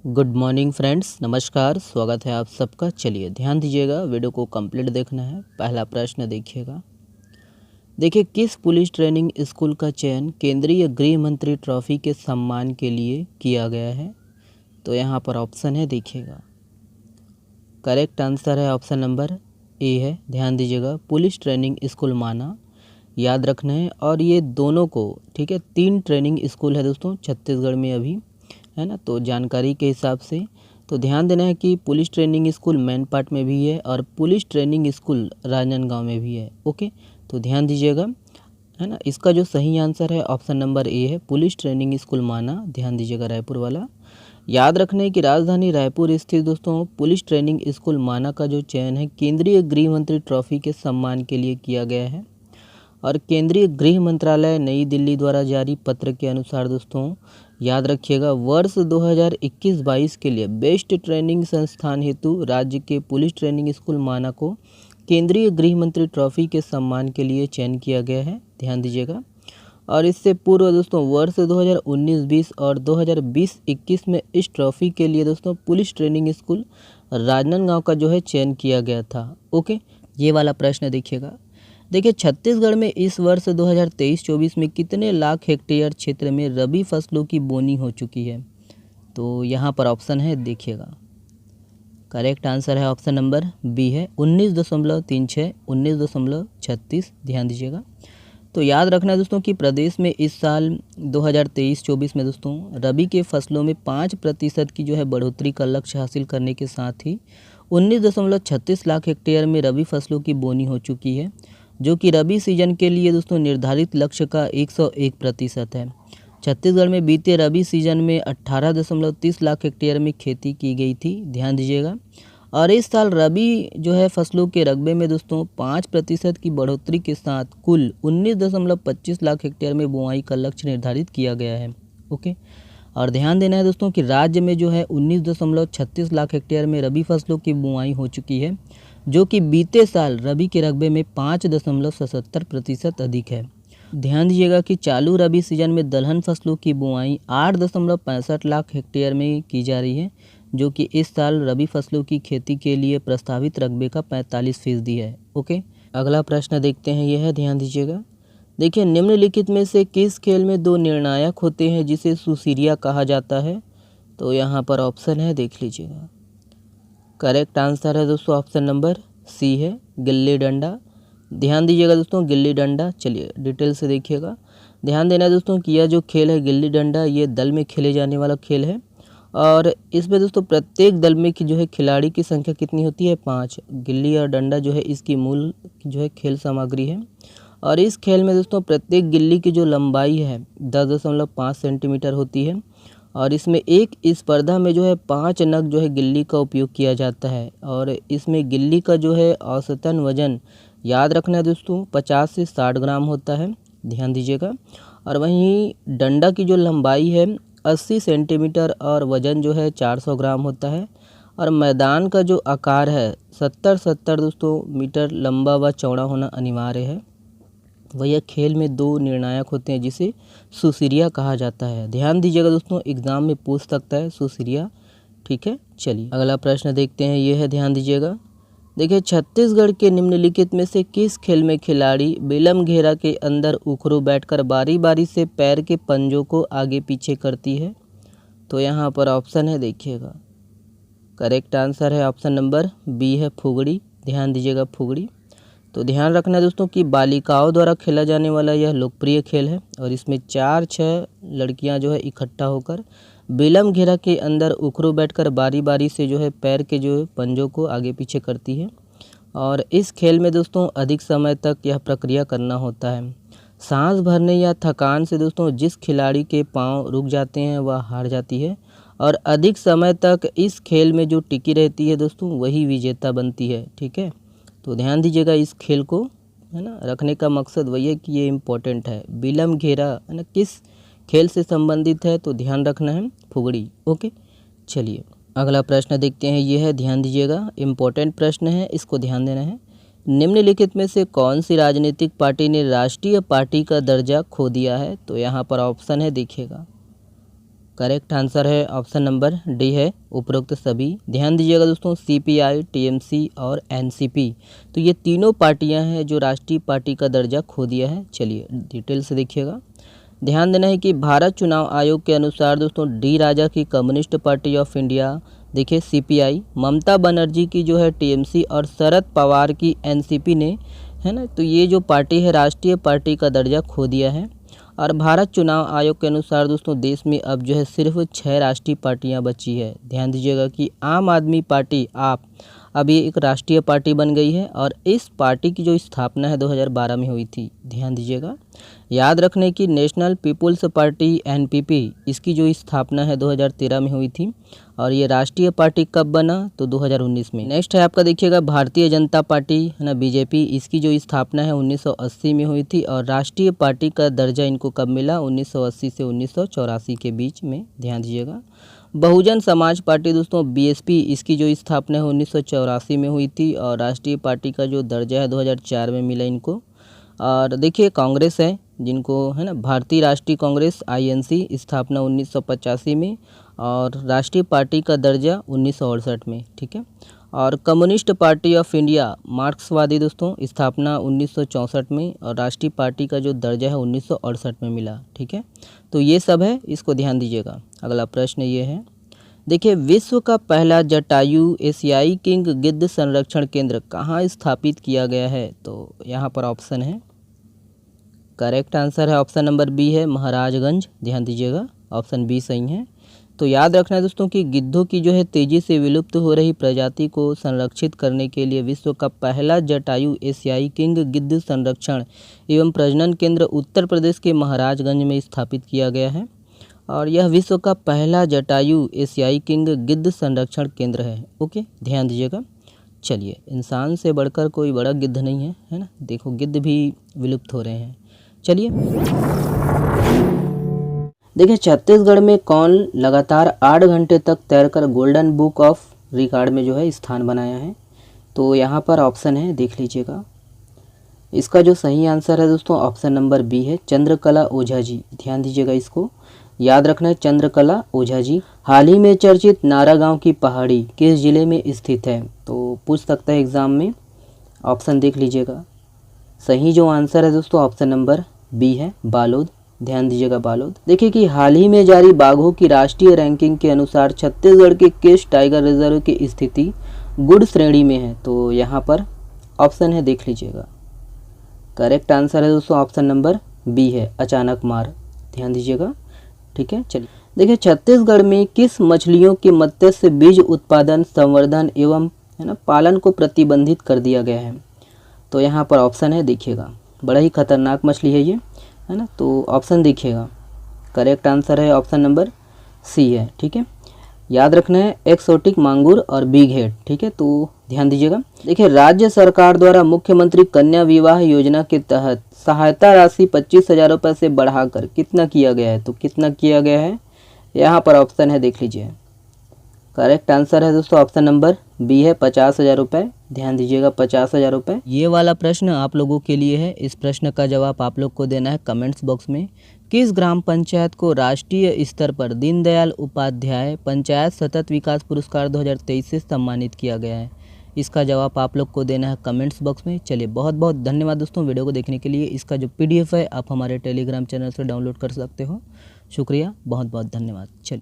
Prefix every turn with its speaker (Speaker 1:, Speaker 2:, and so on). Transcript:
Speaker 1: Good morning friends, नमस्कार। स्वागत है आप सबका। चलिए ध्यान दीजिएगा, वीडियो को कंप्लीट देखना है। पहला प्रश्न देखिएगा। देखिए, किस पुलिस ट्रेनिंग स्कूल का चयन केंद्रीय गृह मंत्री ट्रॉफी के सम्मान के लिए किया गया है? तो यहाँ पर ऑप्शन है, देखिएगा। करेक्ट आंसर है ऑप्शन नंबर ए है। ध्यान दीजिएगा, पुलिस ट्रेनिंग स्कूल माना, याद रखना है। और ये दोनों को, ठीक है, 3 ट्रेनिंग स्कूल है दोस्तों छत्तीसगढ़ में अभी, है ना। तो जानकारी के हिसाब से तो ध्यान देना है कि पुलिस ट्रेनिंग स्कूल मैनपाट में भी है और पुलिस ट्रेनिंग स्कूल राजनांदगांव में भी है। ओके, तो ध्यान दीजिएगा, है ना। इसका जो सही आंसर है ऑप्शन नंबर ए है, पुलिस ट्रेनिंग स्कूल माना। ध्यान दीजिएगा, रायपुर वाला। याद रखने की राजधानी रायपुर स्थित दोस्तों पुलिस ट्रेनिंग स्कूल माना का जो चयन है केंद्रीय गृह मंत्री ट्रॉफी के सम्मान के लिए किया गया है। और केंद्रीय गृह मंत्रालय नई दिल्ली द्वारा जारी पत्र के अनुसार दोस्तों याद रखिएगा, वर्ष 2021-22 के लिए बेस्ट ट्रेनिंग संस्थान हेतु राज्य के पुलिस ट्रेनिंग स्कूल माना को केंद्रीय गृह मंत्री ट्रॉफी के सम्मान के लिए चयन किया गया है। ध्यान दीजिएगा। और इससे पूर्व दोस्तों वर्ष 2019-20 और 2020-21 में इस ट्रॉफी के लिए दोस्तों पुलिस ट्रेनिंग स्कूल राजनांदगांव का जो है चयन किया गया था। ओके, ये वाला प्रश्न देखिएगा। देखिए, छत्तीसगढ़ में इस वर्ष 2023-24 में कितने लाख हेक्टेयर क्षेत्र में रबी फसलों की बोनी हो चुकी है? तो यहाँ पर ऑप्शन है, देखिएगा। करेक्ट आंसर है ऑप्शन नंबर बी है, 19.36, 19.36। ध्यान दीजिएगा। तो याद रखना है दोस्तों कि प्रदेश में इस साल 2023-24 में दोस्तों रबी के फसलों में 5% की जो है बढ़ोतरी का लक्ष्य हासिल करने के साथ ही 19.36 लाख हेक्टेयर में रबी फसलों की बोनी हो चुकी है, जो कि रबी सीजन के लिए दोस्तों निर्धारित लक्ष्य का 101% है। छत्तीसगढ़ में बीते रबी सीजन में 18.30 लाख हेक्टेयर में खेती की गई थी। ध्यान दीजिएगा। और इस साल रबी जो है फसलों के रकबे में दोस्तों 5% की बढ़ोतरी के साथ कुल 19.25 लाख हेक्टेयर में बुआई का लक्ष्य निर्धारित किया गया है। ओके, और ध्यान देना है दोस्तों कि राज्य में जो है 19.36 लाख हेक्टेयर में रबी फसलों की बुआई हो चुकी है, जो कि बीते साल रबी के रकबे में 5.77% अधिक है। ध्यान दीजिएगा कि चालू रबी सीजन में दलहन फसलों की बुआई 8.65 लाख हेक्टेयर में की जा रही है, जो कि इस साल रबी फसलों की खेती के लिए प्रस्तावित रकबे का 45% है। ओके, अगला प्रश्न देखते हैं, यह है, ध्यान दीजिएगा। देखिए, निम्नलिखित में से किस खेल में 2 निर्णायक होते हैं जिसे सुसीरिया कहा जाता है? तो यहाँ पर ऑप्शन है, देख लीजिएगा। करेक्ट आंसर है दोस्तों ऑप्शन नंबर सी है, गिल्ली डंडा। ध्यान दीजिएगा दोस्तों, गिल्ली डंडा। चलिए डिटेल से देखिएगा। ध्यान देना है दोस्तों कि यह जो खेल है गिल्ली डंडा, ये दल में खेले जाने वाला खेल है। और इसमें दोस्तों प्रत्येक दल में की जो है खिलाड़ी की संख्या कितनी होती है? 5। गिल्ली और डंडा जो है इसकी मूल जो है खेल सामग्री है। और इस खेल में दोस्तों प्रत्येक गिल्ली की जो लंबाई है 10.5 सेंटीमीटर होती है। और इसमें एक स्पर्धा में जो है 5 नग जो है गिल्ली का उपयोग किया जाता है। और इसमें गिल्ली का जो है औसतन वजन याद रखना है दोस्तों 50 से 60 ग्राम होता है। ध्यान दीजिएगा। और वहीं डंडा की जो लंबाई है 80 सेंटीमीटर और वज़न जो है 400 ग्राम होता है। और मैदान का जो आकार है 70 दोस्तों मीटर लंबा व चौड़ा होना अनिवार्य है। वह खेल में 2 निर्णायक होते हैं जिसे सुसीरिया कहा जाता है। ध्यान दीजिएगा दोस्तों, एग्जाम में पूछ सकता है सुसीरिया। ठीक है, चलिए अगला प्रश्न देखते हैं, यह है, ध्यान दीजिएगा। देखिए, छत्तीसगढ़ के निम्नलिखित में से किस खेल में खिलाड़ी बेलम घेरा के अंदर उखरू बैठकर बारी बारी से पैर के पंजों को आगे पीछे करती है? तो यहाँ पर ऑप्शन है, देखिएगा। करेक्ट आंसर है ऑप्शन नंबर बी है, फुगड़ी। ध्यान दीजिएगा, फुगड़ी। तो ध्यान रखना है दोस्तों कि बालिकाओं द्वारा खेला जाने वाला यह लोकप्रिय खेल है। और इसमें 4-6 लड़कियां जो है इकट्ठा होकर बेलम घेरा के अंदर उखरू बैठकर बारी बारी से जो है पैर के जो पंजों को आगे पीछे करती है। और इस खेल में दोस्तों अधिक समय तक यह प्रक्रिया करना होता है। सांस भरने या थकान से दोस्तों जिस खिलाड़ी के पांव रुक जाते हैं वह हार जाती है। और अधिक समय तक इस खेल में जो टिकी रहती है दोस्तों वही विजेता बनती है। ठीक है, तो ध्यान दीजिएगा, इस खेल को, है ना, रखने का मकसद वही है कि ये इम्पोर्टेंट है। बेलम घेरा, है ना, किस खेल से संबंधित है? तो ध्यान रखना है, फुगड़ी। ओके, चलिए अगला प्रश्न देखते हैं, ये है, ध्यान दीजिएगा, इम्पोर्टेंट प्रश्न है, इसको ध्यान देना है। निम्नलिखित में से कौन सी राजनीतिक पार्टी ने राष्ट्रीय पार्टी का दर्जा खो दिया है? तो यहाँ पर ऑप्शन है, देखिएगा। करेक्ट आंसर है ऑप्शन नंबर डी है उपरोक्त सभी। ध्यान दीजिएगा दोस्तों, सीपीआई, टीएमसी और एनसीपी, तो ये तीनों पार्टियां हैं जो राष्ट्रीय पार्टी का दर्जा खो दिया है। चलिए डिटेल से देखिएगा। ध्यान देना है कि भारत चुनाव आयोग के अनुसार दोस्तों डी राजा की कम्युनिस्ट पार्टी ऑफ इंडिया, देखिए सीपीआई, ममता बनर्जी की जो है टीएमसी और शरद पवार की एनसीपी ने, है ना, तो ये जो पार्टी है राष्ट्रीय पार्टी का दर्जा खो दिया है। और भारत चुनाव आयोग के अनुसार दोस्तों देश में अब जो है सिर्फ 6 राष्ट्रीय पार्टियां बची है। ध्यान दीजिएगा कि आम आदमी पार्टी आप अब ये एक राष्ट्रीय पार्टी बन गई है और इस पार्टी की जो स्थापना है 2012 में हुई थी। ध्यान दीजिएगा। याद रखने की नेशनल पीपुल्स पार्टी एनपीपी, इसकी जो स्थापना है 2013 में हुई थी और ये राष्ट्रीय पार्टी कब बना तो 2019 में। नेक्स्ट है आपका देखिएगा भारतीय जनता पार्टी, है ना, बीजेपी, इसकी जो स्थापना है 1980 में हुई थी और राष्ट्रीय पार्टी का दर्जा इनको कब मिला 1980 से 1984 के बीच में। ध्यान दीजिएगा। बहुजन समाज पार्टी दोस्तों बीएसपी, इसकी जो स्थापना है 1984 में हुई थी और राष्ट्रीय पार्टी का जो दर्जा है 2004 में मिला इनको। और देखिए कांग्रेस है जिनको, है ना, भारतीय राष्ट्रीय कांग्रेस आईएनसी, स्थापना 1985 में और राष्ट्रीय पार्टी का दर्जा 1968 में। ठीक है। और कम्युनिस्ट पार्टी ऑफ इंडिया मार्क्सवादी दोस्तों, स्थापना 1964 में और राष्ट्रीय पार्टी का जो दर्जा है 1968 में मिला। ठीक है, तो ये सब है, इसको ध्यान दीजिएगा। अगला प्रश्न ये है, देखिए विश्व का पहला जटायु एशियाई किंग गिद्ध संरक्षण केंद्र कहाँ स्थापित किया गया है, तो यहाँ पर ऑप्शन है, करेक्ट आंसर है ऑप्शन नंबर बी है महाराजगंज। ध्यान दीजिएगा, ऑप्शन बी सही है। तो याद रखना है दोस्तों कि गिद्धों की जो है तेजी से विलुप्त हो रही प्रजाति को संरक्षित करने के लिए विश्व का पहला जटायु एशियाई किंग गिद्ध संरक्षण एवं प्रजनन केंद्र उत्तर प्रदेश के महाराजगंज में स्थापित किया गया है और यह विश्व का पहला जटायु एशियाई किंग गिद्ध संरक्षण केंद्र है। ओके, ध्यान दीजिएगा। चलिए, इंसान से बढ़कर कोई बड़ा गिद्ध नहीं है, है ना, देखो गिद्ध भी विलुप्त हो रहे हैं। चलिए देखिए छत्तीसगढ़ में कौन लगातार 8 घंटे तक तैरकर गोल्डन बुक ऑफ रिकॉर्ड में जो है स्थान बनाया है, तो यहाँ पर ऑप्शन है, देख लीजिएगा। इसका जो सही आंसर है दोस्तों ऑप्शन नंबर बी है चंद्रकला ओझा जी। ध्यान दीजिएगा, इसको याद रखना है, चंद्रकला ओझा जी। हाल ही में चर्चित नारागांव की पहाड़ी किस जिले में स्थित है, तो पूछ सकता है एग्जाम में, ऑप्शन देख लीजिएगा। सही जो आंसर है दोस्तों ऑप्शन नंबर बी है बालोद। ध्यान दीजिएगा, बालोद। देखिए कि हाल ही में जारी बाघों की राष्ट्रीय रैंकिंग के अनुसार छत्तीसगढ़ के किस टाइगर रिजर्व की स्थिति गुड श्रेणी में है, तो यहाँ पर ऑप्शन है, देख लीजिएगा। करेक्ट आंसर है दोस्तों ऑप्शन नंबर बी है अचानक मार। ध्यान दीजिएगा। ठीक है, चलिए देखिए छत्तीसगढ़ में किस मछलियों के मत्स्य बीज उत्पादन, संवर्धन एवं, है ना, पालन को प्रतिबंधित कर दिया गया है, तो यहाँ पर ऑप्शन है, देखिएगा। बड़ा ही खतरनाक मछली है ये, है ना, तो ऑप्शन देखिएगा। करेक्ट आंसर है ऑप्शन नंबर सी है। ठीक है, याद रखना है एक्सोटिक मांगुर और बिग हेड। ठीक है, तो ध्यान दीजिएगा। देखिए राज्य सरकार द्वारा मुख्यमंत्री कन्या विवाह योजना के तहत सहायता राशि 25,000 रुपये से बढ़ाकर कितना किया गया है, तो कितना किया गया है, यहाँ पर ऑप्शन है, देख लीजिए। करेक्ट आंसर है दोस्तों ऑप्शन नंबर बी है 50,000 रुपये। ध्यान दीजिएगा, 50,000 रुपये। ये वाला प्रश्न आप लोगों के लिए है। इस प्रश्न का जवाब आप लोग को देना है कमेंट्स बॉक्स में। किस ग्राम पंचायत को राष्ट्रीय स्तर पर दीनदयाल उपाध्याय पंचायत सतत विकास पुरस्कार 2023 से सम्मानित किया गया है, इसका जवाब आप लोग को देना है कमेंट्स बॉक्स में। चलिए बहुत बहुत धन्यवाद दोस्तों वीडियो को देखने के लिए। इसका जो PDF है आप हमारे टेलीग्राम चैनल से डाउनलोड कर सकते हो। शुक्रिया, बहुत बहुत धन्यवाद। चलिए।